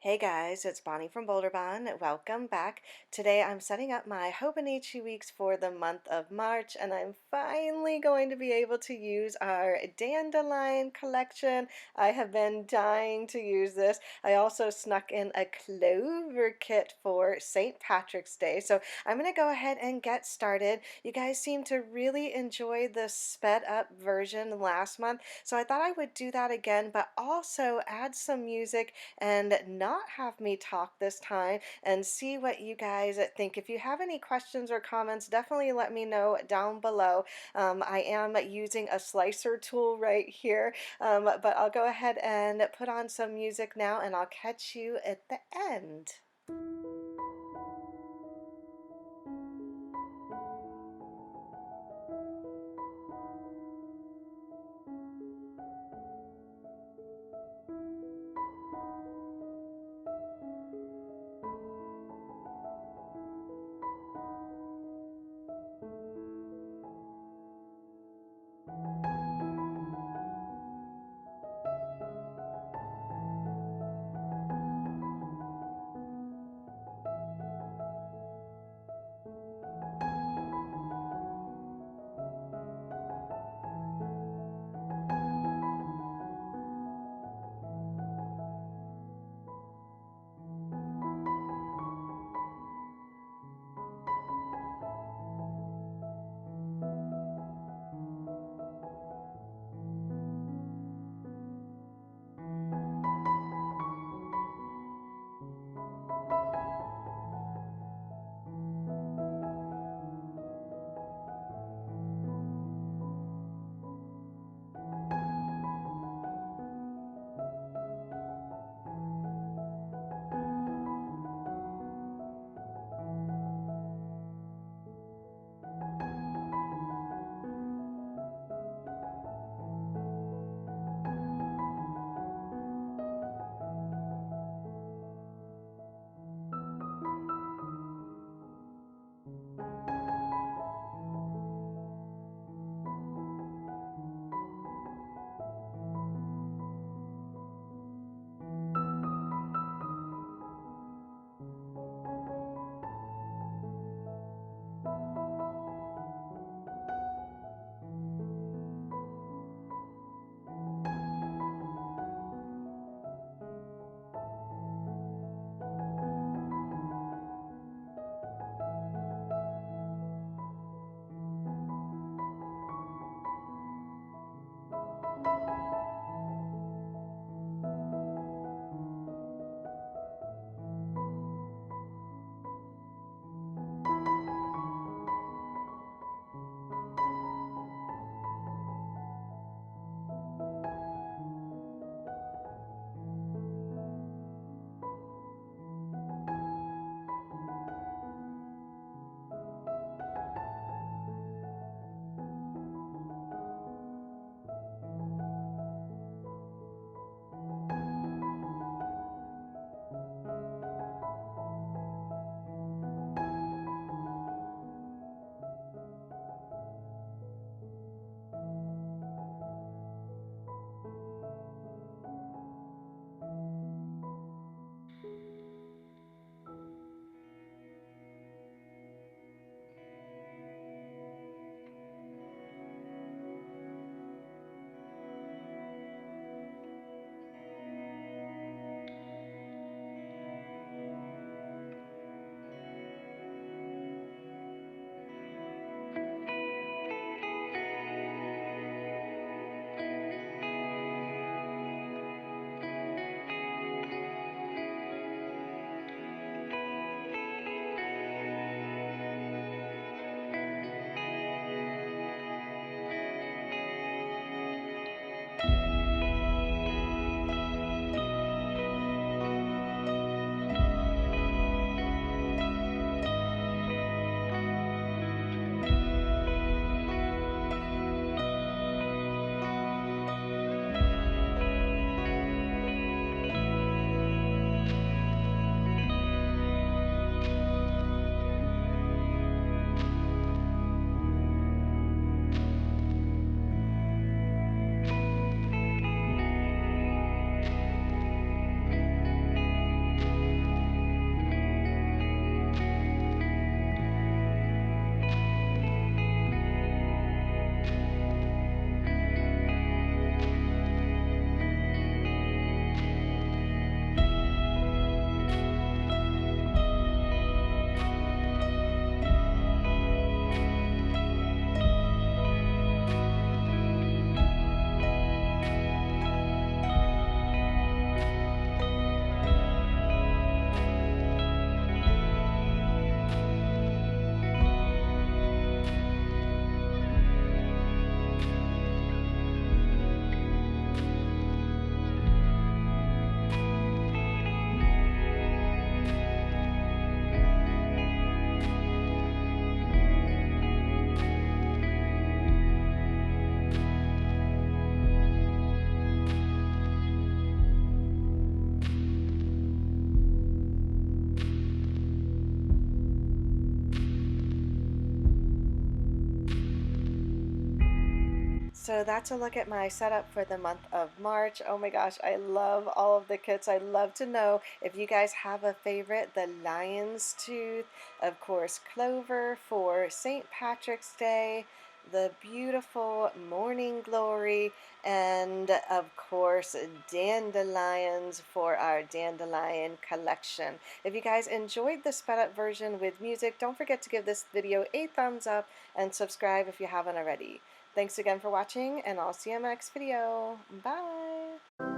Hey guys, it's Bonnie from Bolderbon. Welcome back. Today I'm setting up my Hobonichi Weeks for the month of March, and I'm finally going to be able to use our Dandelion collection. I have been dying to use this. I also snuck in a clover kit for St. Patrick's Day, so I'm going to go ahead and get started. You guys seem to really enjoy the sped up version last month, so I thought I would do that again, but also add some music and not have me talk this time and see what you guys think. If you have any questions or comments, definitely let me know down below. I am using a slicer tool right here, but I'll go ahead and put on some music now and I'll catch you at the end. So that's a look at my setup for the month of March. Oh my gosh, I love all of the kits. I'd love to know if you guys have a favorite. The lion's tooth, of course, clover for St. Patrick's Day, the beautiful morning glory, and of course dandelions for our dandelion collection. If you guys enjoyed the sped up version with music, don't forget to give this video a thumbs up and subscribe if you haven't already. Thanks again for watching, and I'll see you in my next video. Bye!